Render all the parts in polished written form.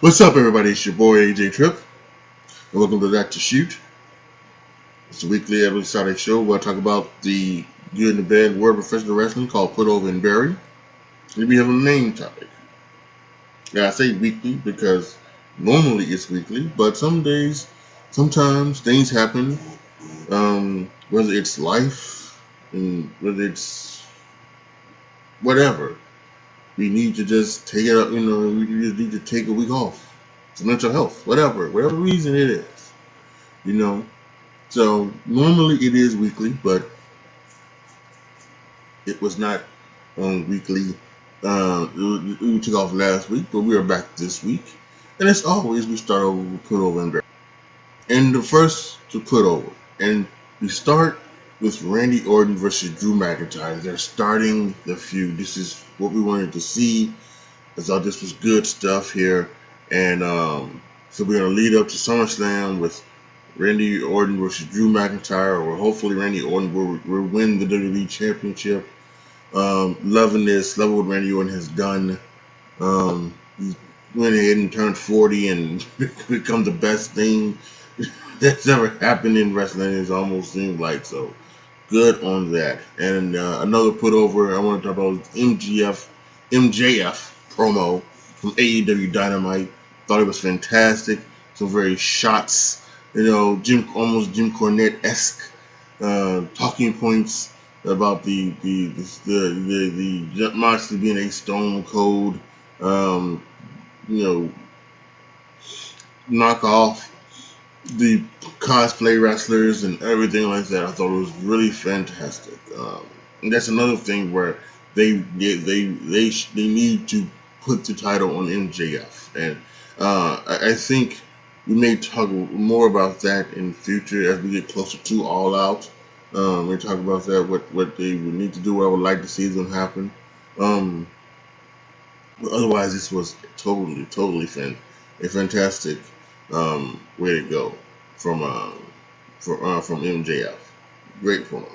What's up, everybody? It's your boy AJTRIP, and welcome to That to Shoot. It's a weekly episodic show where I talk about the good and the bad word of professional wrestling called Put Over and Bury. And we have a main topic. Yeah, I say weekly because normally it's weekly, but sometimes things happen. Whether it's life and whether it's whatever, we need to just take it up. We just need to take a week off. It's mental health, whatever reason it is. You know, So normally it is weekly, but it was not on weekly. We took off last week, but we are back this week. And as always, we start over with Put Over and Bury. And the first to put over. And we start with Randy Orton versus Drew McIntyre. They're starting the feud. This is what we wanted to see. I thought this was good stuff here. And so we're going to lead up to SummerSlam with Randy Orton versus Drew McIntyre, or hopefully Randy Orton will win the WWE Championship. Loving this, loving what Randy Orton has done. He went ahead and turned 40 and become the best thing that's ever happened in wrestling. It almost seemed like so. Good on that. And another put over I want to talk about MJF promo from AEW Dynamite. Thought it was fantastic. Some very shots, almost Jim Cornette-esque talking points about the Moxley being a stone cold, um, you know, knock off the cosplay wrestlers and everything like that. I thought it was really fantastic. And that's another thing where they need to put the title on MJF, and I think we may talk more about that in the future as we get closer to All Out. We talk about that, what they would need to do, what I would like to see them happen. Um, but otherwise, this was totally a fantastic way to go from from MJF. Great promo.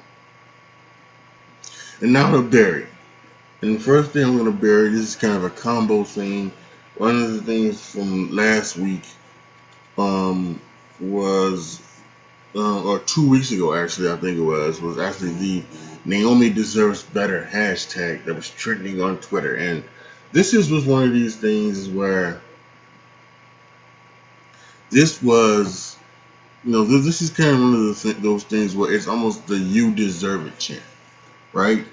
And now to Barry. And the first thing I'm going to bury, this is kind of a combo thing. One of the things from last week was, or 2 weeks ago actually, I think it was actually the Naomi deserves better hashtag that was trending on Twitter. And was one of these things where this was, this is kind of one of those things where it's almost the "you deserve it" chant, right?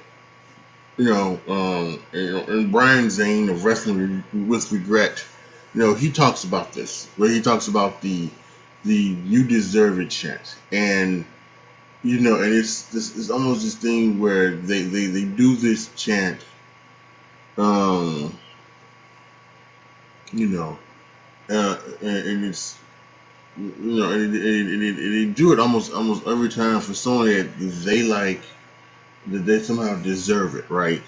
And Brian Zane of Wrestling with Regret, he talks about this, where he talks about the "you deserve it" chant, and and it's almost this thing where they do this chant, um, you know, and it's and they do it almost every time for someone that they like, that they somehow deserve it, right?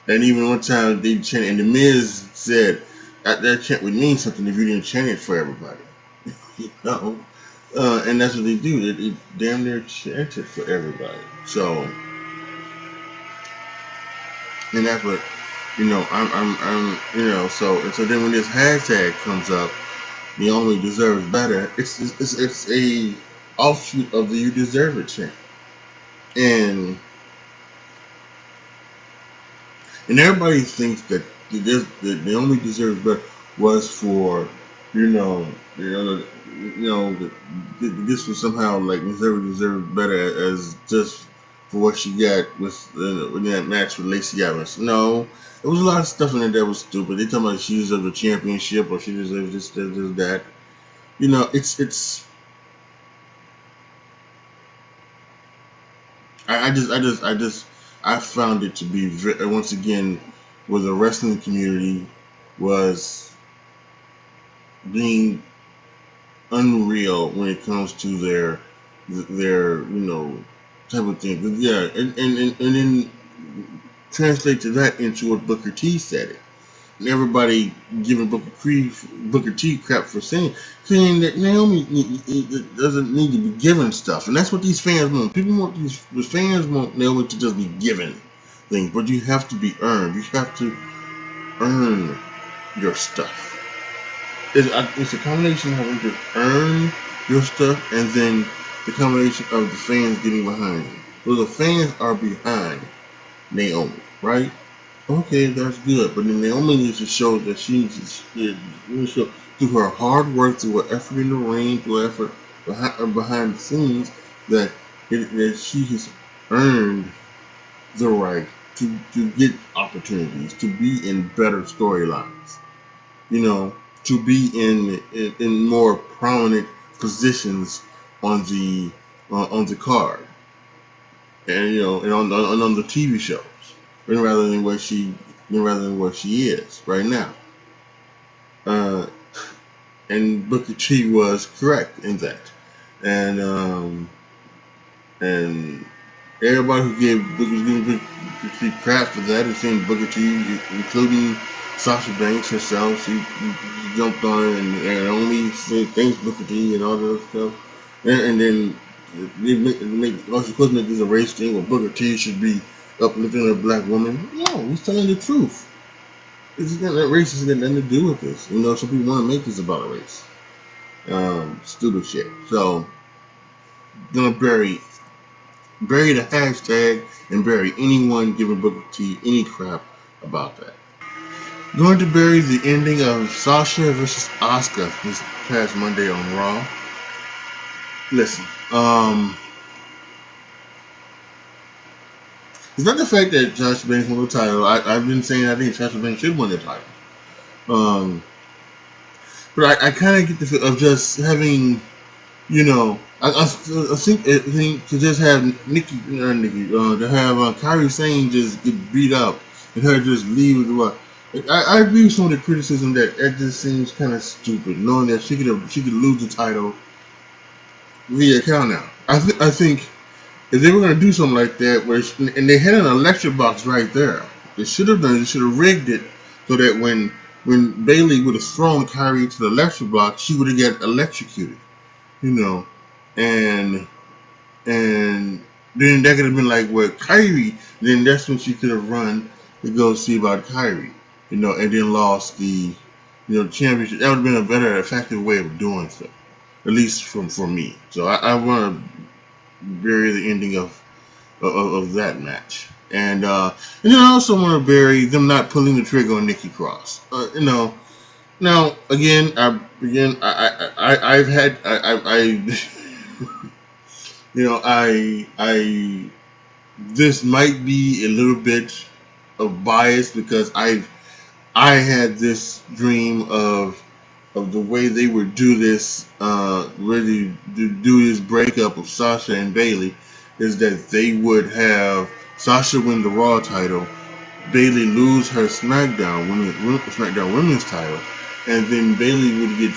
And even one time they chanted, and the Miz said that chant would mean something if you didn't chant it for everybody, you know. And that's what they do. They damn near chant it for everybody. So, and that's what So then when this hashtag comes up, Naomi deserves better. It's a offshoot of the "you deserve it" chant, and everybody thinks that that Naomi deserves better was for you know you know that this was somehow like Missouri deserved better as just for what she got in that match with Lacey Evans. No, there was a lot of stuff in there that was stupid. They talking about she deserves a championship or she deserves this, that. It's. I found it to be once again where the wrestling community was being unreal when it comes to their type of thing. But yeah, and then translate to that into what Booker T said it. And everybody giving Booker T crap for saying that Naomi doesn't need to be given stuff, and that's what these fans want. The fans want Naomi to just be given things, but you have to be earned. You have to earn your stuff. it's a combination of having to earn your stuff, and then the combination of the fans getting behind you. So the fans are behind Naomi, right? Okay, that's good. But then Naomi needs to show that she needs to show through her hard work, through her effort in the ring, through her effort behind the scenes, that that she has earned the right to get opportunities, to be in better storylines, you know, to be in more prominent positions on the card, and on the TV shows, rather than what she is right now. Uh, and Booker T was correct in that, and and everybody who gave Booker T crap for that is saying Booker T, including Sasha Banks herself. She jumped on it and only said thanks Booker T and all that other stuff. And then also supposed to make this a race thing where Booker T should be uplifting a black woman. No, he's telling the truth. That race has got nothing to do with this. Some people want to make this about a race. Stupid shit. So, gonna bury the hashtag and bury anyone giving Booker T any crap about that. Going to bury the ending of Sasha versus Asuka this past Monday on Raw. Listen, it's not the fact that Sasha Banks won the title. I've been saying I think Sasha Banks should win the title. But I kind of get the feel of just having, I think to just have to have Kairi Sane just get beat up and her just leave with I agree with some of the criticism that just seems kind of stupid, knowing that she could lose the title via count out. I think if they were going to do something like that, and they had an electric box right there, they should have rigged it so that when Bayley would have thrown Kyrie to the electric box, she would have got electrocuted, and then that could have been like with Kyrie. Then that's when she could have run to go see about Kyrie, and then lost the championship. That would have been a better, effective way of doing so, at least for me. So I want to bury the ending of that match. And then I also want to bury them not pulling the trigger on Nikki Cross. Now again, I've had I this might be a little bit of bias because I had this dream of the way they would do this, really do this breakup of Sasha and Bayley, is that they would have Sasha win the Raw title, Bayley lose her SmackDown Women's title, and then Bayley would get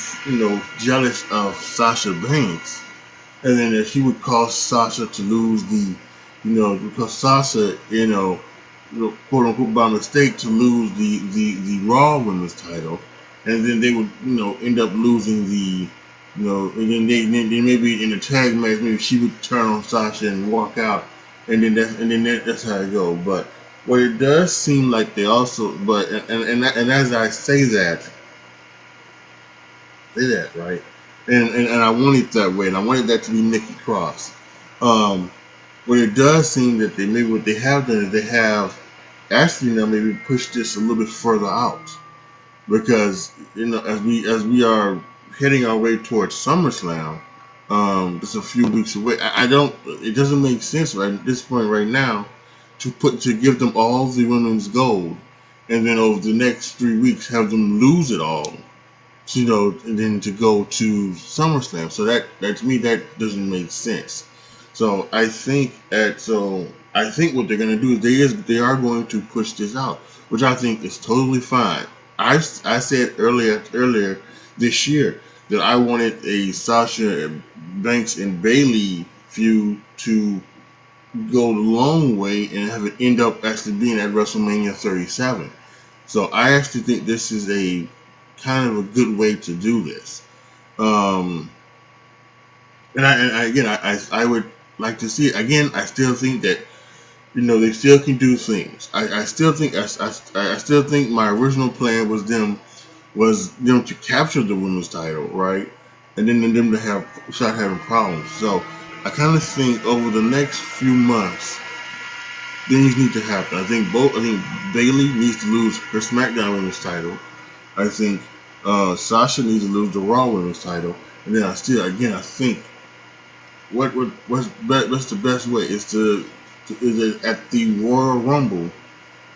jealous of Sasha Banks, and then if she would cause Sasha to lose because Sasha quote unquote by mistake to lose the Raw Women's title, and then they would end up losing and then they maybe in a tag match maybe she would turn on Sasha and walk out, and then that's how it go. But what it does seem like they also and as I say that right, and I want it that way, and I wanted that to be Nikki Cross. What it does seem that what they have done is they have actually now maybe push this a little bit further out, because as we are heading our way towards SummerSlam, just a few weeks away. I don't. It doesn't make sense right at this point right now to give them all the women's gold, and then over the next 3 weeks have them lose it all, and then to go to SummerSlam. So that to me that doesn't make sense. So I think what they're going to do is they are going to push this out, which I think is totally fine. I said earlier this year that I wanted a Sasha Banks and Bayley feud to go the long way and have it end up actually being at WrestleMania 37. So I actually think this is a kind of a good way to do this. I would like to see it again. I still think that they still can do things. I still think my original plan was them was them to capture the women's title, right? And then them to have start having problems. So I kind of think over the next few months, things need to happen. I think Bailey needs to lose her SmackDown Women's title. I think Sasha needs to lose the Raw Women's title. And then I think what's the best way is is it at the Royal Rumble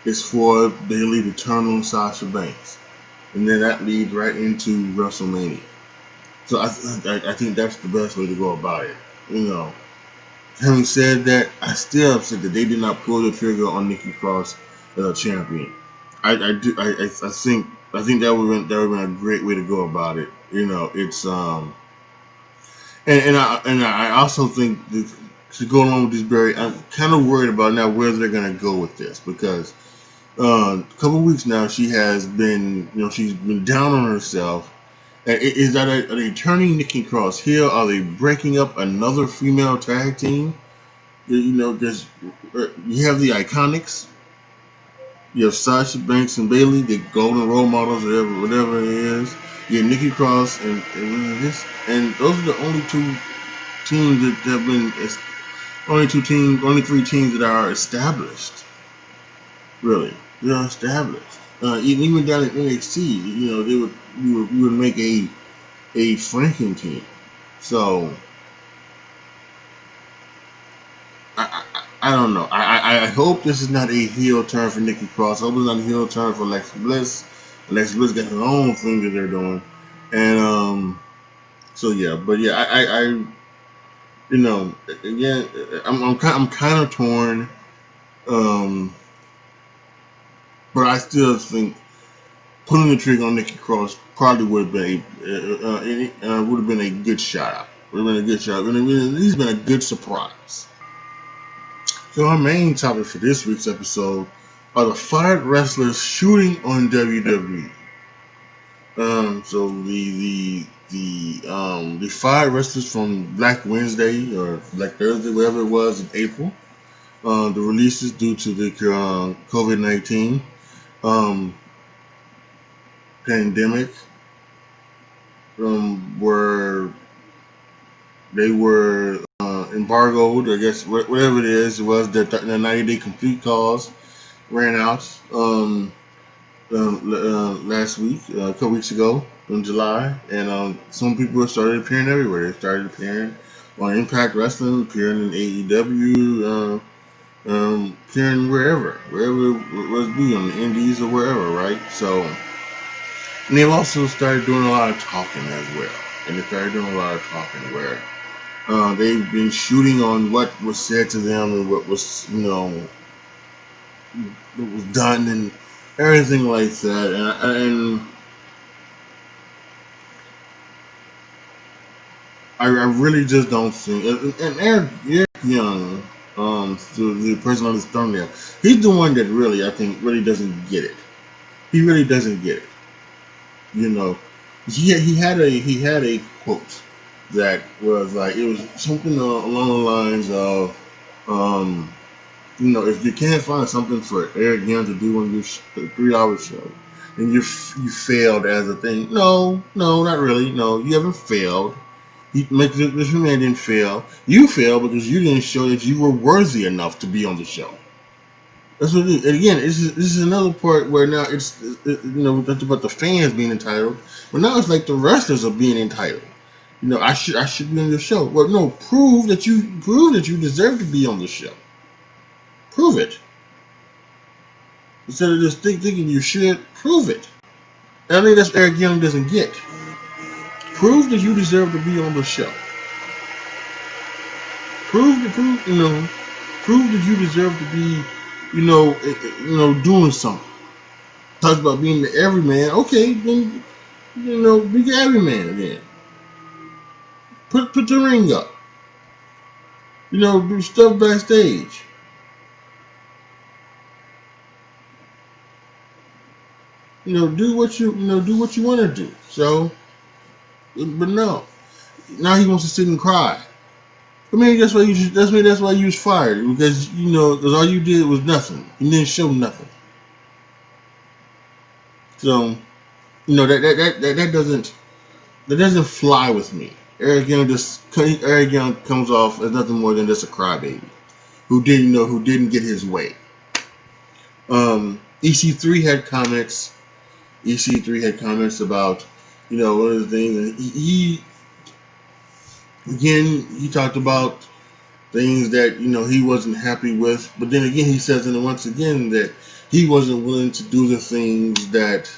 is for Bailey to turn on Sasha Banks, and then that leads right into WrestleMania. So I think that's the best way to go about it. You know, having said that, I still upset that they did not pull the trigger on Nikki Cross as a champion. I think that would been a great way to go about it. You know, it's and I also think that to go along with this Barry, I'm kind of worried about now where they're gonna go with this because a couple of weeks now she has been she's been down on herself. Is that are they turning Nikki Cross heel? Are they breaking up another female tag team? You know, there's you have the Iconics, you have Sasha Banks and Bailey, the golden role models, whatever it is. You have Nikki Cross and those are the only two teams that have been only three teams that are established. Really, they are established. Even down in NXT, you know, you would make a Franken team. So I don't know. I hope this is not a heel turn for Nikki Cross. I hope it's not a heel turn for Alexa Bliss. Alexa Bliss got her own thing that they're doing, and so yeah. But yeah, I you know, again, I'm kind of torn. Um, but I still think pulling the trigger on Nikki Cross probably would have been would have been a good shot. Would have been a good shot. Would have at least been a good surprise. So our main topic for this week's episode are the fired wrestlers shooting on WWE. So the fired wrestlers from Black Wednesday or Black Thursday, whatever it was in April. The releases due to the COVID-19 um, pandemic were they were embargoed. I guess whatever it is, it was their 90-day complete cause ran out last week, a couple weeks ago in July, and some people started appearing everywhere. They started appearing on Impact Wrestling, appearing in AEW, appearing wherever it was be on the Indies or wherever, right? So, and they've also started doing a lot of talking as well, and they started doing a lot of talking where they've been shooting on what was said to them and what was what was done and everything like that, and I really just don't think. And Eric Young, the person on this thumbnail, he's the one that really I think really doesn't get it. He really doesn't get it. You know, he had a quote that was like it was something along the lines of, um, you know, if you can't find something for Eric Young to do on your 3 hour show, then you failed as a thing. No, no, not really. No, you haven't failed. This man didn't fail. You failed because you didn't show that you were worthy enough to be on the show. That's what it is. And again, this is another part where now you know, we talked about the fans being entitled, but now it's like the wrestlers are being entitled. You know, I should be on your show. Well, no, prove that you deserve to be on the show. Prove it instead of just thinking you should. Prove it. And I think that's what Eric Young doesn't get. Prove that you deserve to be on the show. Prove that you deserve to be, doing something. Talk about being the everyman. Okay, then be the everyman again. Put the ring up. Do stuff backstage. Do what you want to do. So, but no, now he wants to sit and cry. I mean, that's why you was fired because all you did was nothing. You didn't show nothing. So that doesn't fly with me. Eric Young comes off as nothing more than just a crybaby who didn't get his way. EC3 had comments. EC3 had comments about one of the things, and he talked about things that he wasn't happy with, but then again he says, and once again, that he wasn't willing to do the things that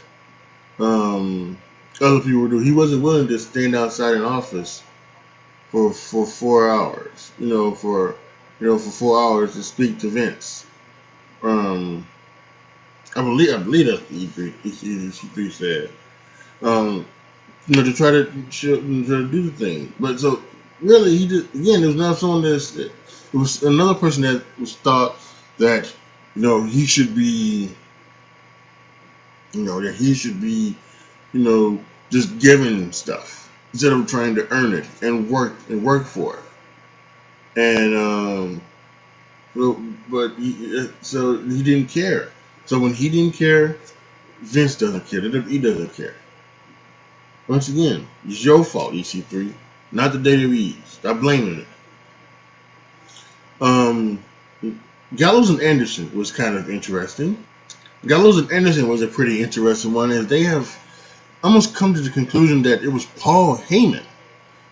um, other people would do. He wasn't willing to stand outside an office for 4 hours, for 4 hours to speak to Vince. I believe that's what E3 said. Um, to try to do the thing. But so really, he just again, there was not someone it was another person that was thought that he should be, that he should be, just given stuff instead of trying to earn it and work for it. And so he didn't care. So when he didn't care, Vince doesn't care. WWE doesn't care. Once again, it's your fault, EC3, not the WWE. Stop blaming it. Um, Gallows and Anderson was kind of interesting. Gallows and Anderson was a pretty interesting one, as they have almost come to the conclusion that it was Paul Heyman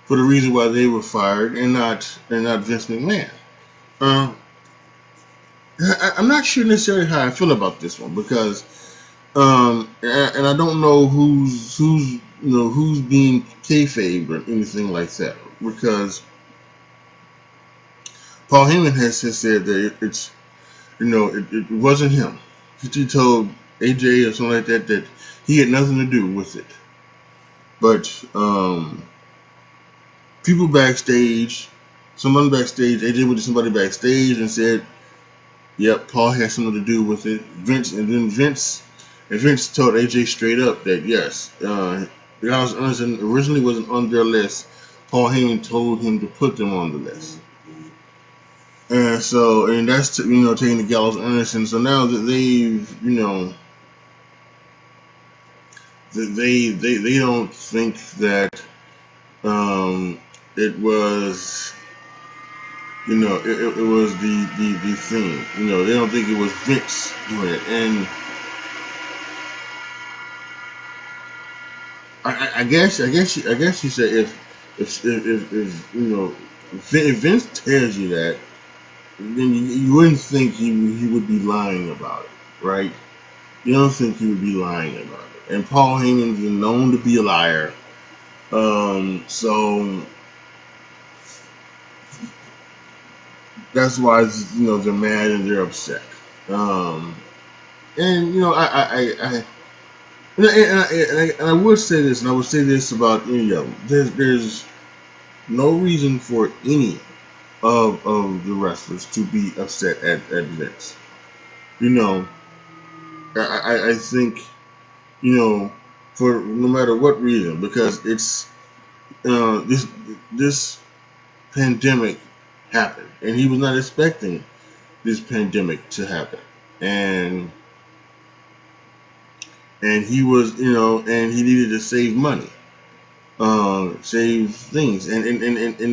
for the reason why they were fired, and not Vince McMahon. Uh, I'm not sure necessarily how I feel about this one, because and I don't know who's being kayfabe or anything like that, because Paul Heyman has said that it wasn't him. He told AJ or something like that he had nothing to do with it. But people backstage, AJ went to somebody backstage and said, "Yep, Paul had something to do with it." Vince told AJ straight up that yes, Giles Anderson originally wasn't on their list. Paul Heyman told him to put them on the list. And that's taking the Gallows Anderson. So now that they've they don't think that it was it was the thing. They don't think it was Vince doing it. And I guess you said if Vince tells you that, then you wouldn't think he would be lying about it, right? You don't think he would be lying about it. And Paul Heyman's been known to be a liar. So that's why they're mad and they're upset. And I would say this, and I would say this about any of them. There's no reason for any of the wrestlers to be upset at Vince. I think for no matter what reason, because it's this pandemic happened, and he was not expecting this pandemic to happen, and he was and he needed to save money, save things, and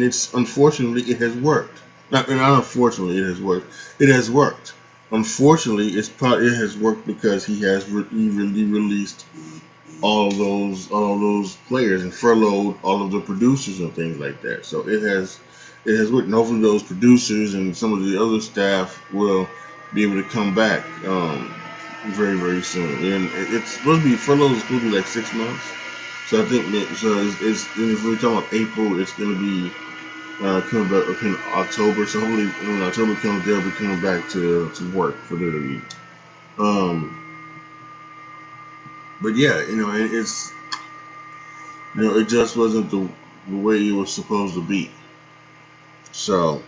it's unfortunately it has worked. Not unfortunately it has worked. It has worked. Unfortunately, it has worked because he really released all of those players and furloughed all of the producers and things like that. So it has worked. And hopefully those producers and some of the other staff will be able to come back very, very soon. And it's supposed to be furloughed. It's supposed to be like 6 months. So I think it's if we're talking about April, it's going to be coming back in October. So hopefully when October comes, they'll be coming back to work for WWE. But yeah, it's it just wasn't the way it was supposed to be. So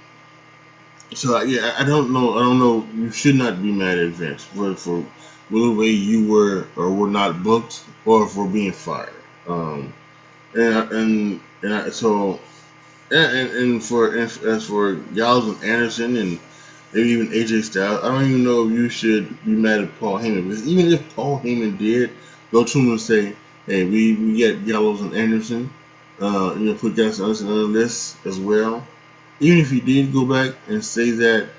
yeah, I don't know. You should not be mad at Vince for the way you were or were not booked, or for being fired. So as for Gallows and Anderson and maybe even AJ Styles, I don't even know if you should be mad at Paul Heyman, because even if Paul Heyman did go to him and say, Hey, we get Gallows and Anderson. Put Gallows and Anderson on the list as well. Even if he did go back and say that,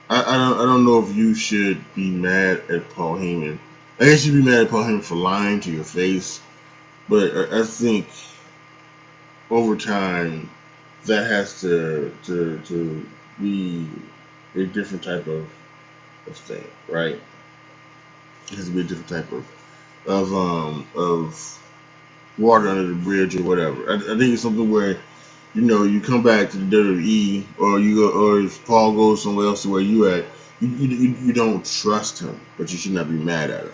I don't know if you should be mad at Paul Heyman. I guess you'd be mad at Paul Heyman for lying to your face, but I think over time that has to be a different type of thing, right? It has to be a different type of water under the bridge or whatever. I think it's something where you come back to the WWE, or you go, or if Paul goes somewhere else to where you at, you don't trust him, but you should not be mad at him.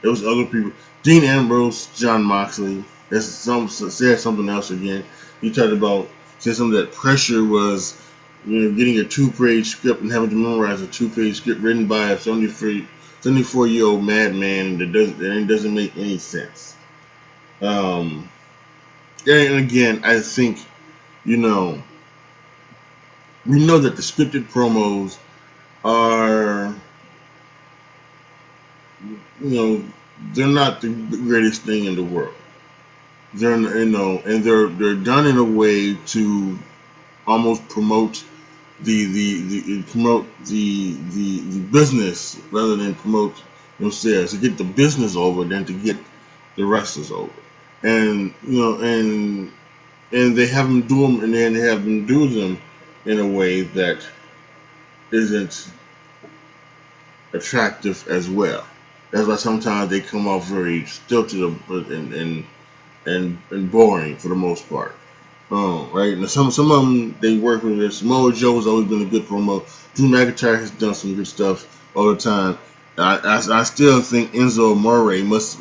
There was other people, Dean Ambrose, John Moxley. There's some said something else again. He talked about said something that pressure was, getting a 2-page script and having to memorize a 2-page script written by a 74-year-old madman that doesn't make any sense. Um, and again, I think you know we know that the scripted promos are, they're not the greatest thing in the world. They're, and they're done in a way to almost promote the business rather than promote themselves, to get the business over than to get the wrestlers over. And and they have them do them, and then they have them do them in a way that isn't attractive as well. That's why sometimes they come off very stilted and boring for the most part. Right. Now some of them they work with this. Samoa Joe has always been a good promo. Drew McIntyre has done some good stuff all the time. I still think Enzo Amore he must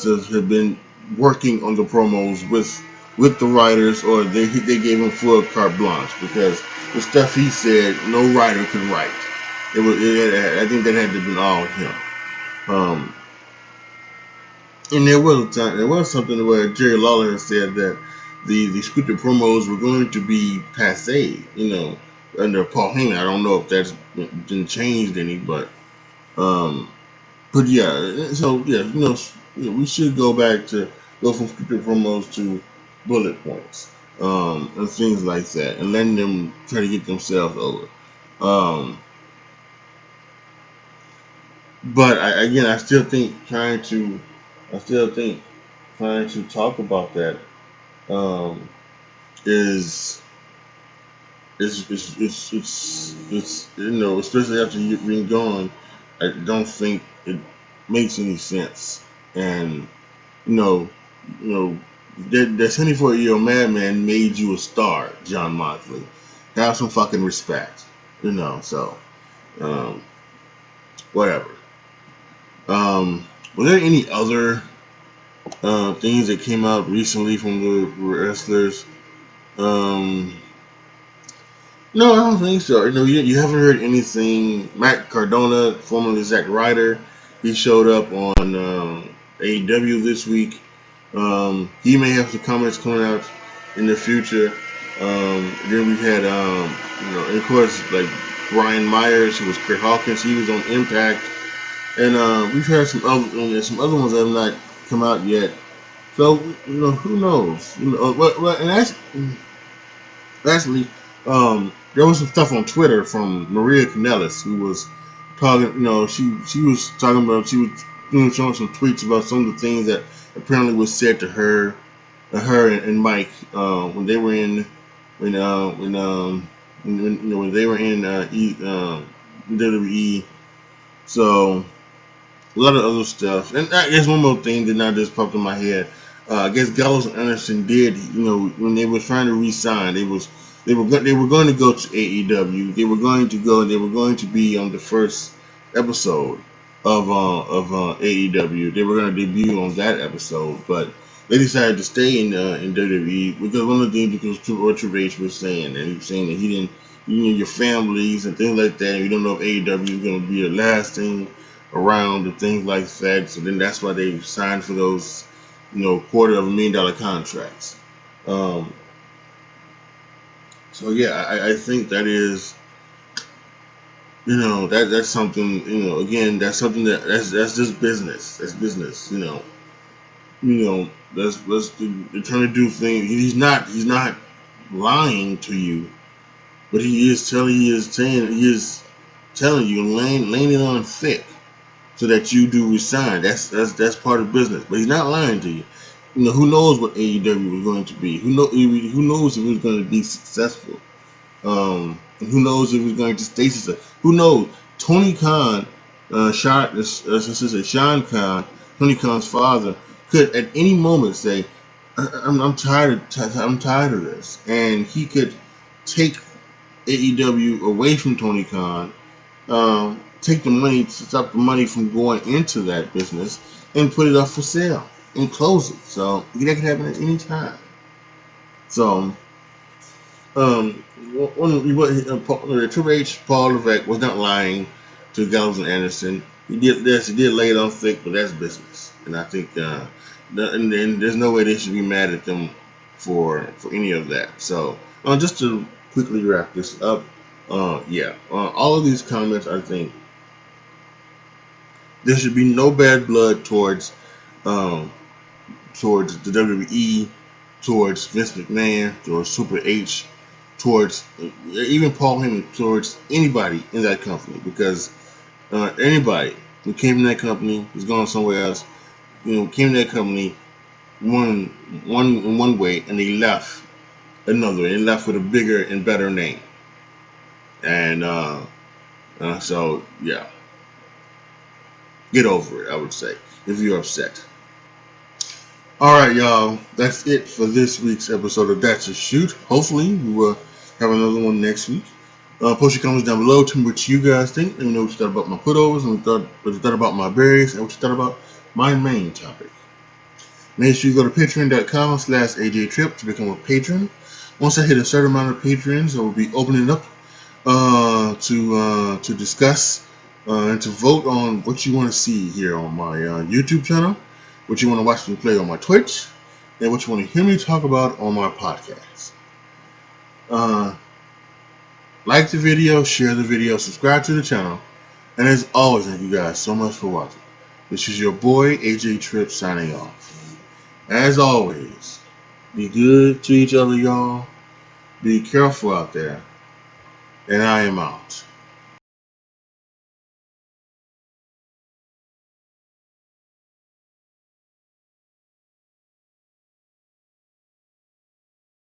have been working on the promos with the writers, or they gave him full carte blanche, because the stuff he said no writer could write. I think that had to have been all him. Um, and there was something where Jerry Lawler said that the scripted promos were going to be passe, under Paul Heyman. I don't know if that's been changed any, um, but yeah. So yeah, we should go from scripted promos to bullet points, and things like that, and letting them try to get themselves over. Um, but again, I still think trying to talk about that, um, is especially after you've been gone. I don't think it makes any sense. And you know you know that 24-year-old madman made you a star, John Moxley. Have some fucking respect. So um, whatever. Were there any other things that came out recently from the wrestlers? um No, I don't think so. You haven't heard anything. Matt Cardona, formerly Zack Ryder, he showed up on AEW this week. He may have some comments coming out in the future. Then we had, and of course, like Brian Myers, who was Kurt Hawkins, he was on Impact, and we've had some other ones that have not come out yet. So who knows? And actually, there was some stuff on Twitter from Maria Kanellis, who was talking. She was talking about, she was showing some tweets about some of the things that apparently was said to her and Mike, when they were in when they were in WWE. So a lot of other stuff. And I guess one more thing that now just popped in my head. I guess Gallows and Anderson did, when they were trying to re-sign, they were going to go to AEW. They were going to go, and they were going to be on the first episode of AEW. They were going to debut on that episode, but they decided to stay in WWE, because one of the things, because Triple H was saying, and he was saying that he didn't, your families and things like that. You don't know if AEW is going to be lasting around and things like that. So then that's why they signed for those, $250,000 contracts. Um, so yeah, I think that is that's something. Again, that's something that's just business. That's business. That's they're trying to do things. He's not lying to you, but he is telling you and laying it on thick so that you do resign. That's part of business. But he's not lying to you. Who knows what AEW was going to be? Who knows if it was going to be successful? Who knows if it was going to stay successful? Who knows? Tony Khan, Sean Khan, Tony Khan's father, could at any moment say, I'm tired of this," and he could take AEW away from Tony Khan, take the money, stop the money from going into that business, and put it up for sale and close it. So that could happen at any time. So, Triple H, Paul Levesque was not lying to Gallows and Anderson. He did this. He did lay it on thick, but that's business. And I think, and there's no way they should be mad at them for any of that. So, just to quickly wrap this up, all of these comments, I think there should be no bad blood um, towards the WWE, towards Vince McMahon, towards Super H, towards even Paul Heyman, towards anybody in that company, because anybody who came from that company is going somewhere else. Came to that company one way and they left another, and left with a bigger and better name. And so yeah, get over it. I would say if you're upset. All right, y'all. That's it for this week's episode of That's a Shoot. Hopefully, we will have another one next week. Post your comments down below. Tell me what you guys think. Let me know what you thought about my putovers, and what you thought about my berries, and what you thought about my main topic. Make sure you go to patreon.com/AJTRIP to become a patron. Once I hit a certain amount of patrons, I will be opening up to discuss and to vote on what you want to see here on my YouTube channel, what you want to watch me play on my Twitch, and what you want to hear me talk about on my podcast. Like the video, share the video, subscribe to the channel, and as always, thank you guys so much for watching. This is your boy AJTRIP signing off. As always, be good to each other, y'all. Be careful out there, and I am out.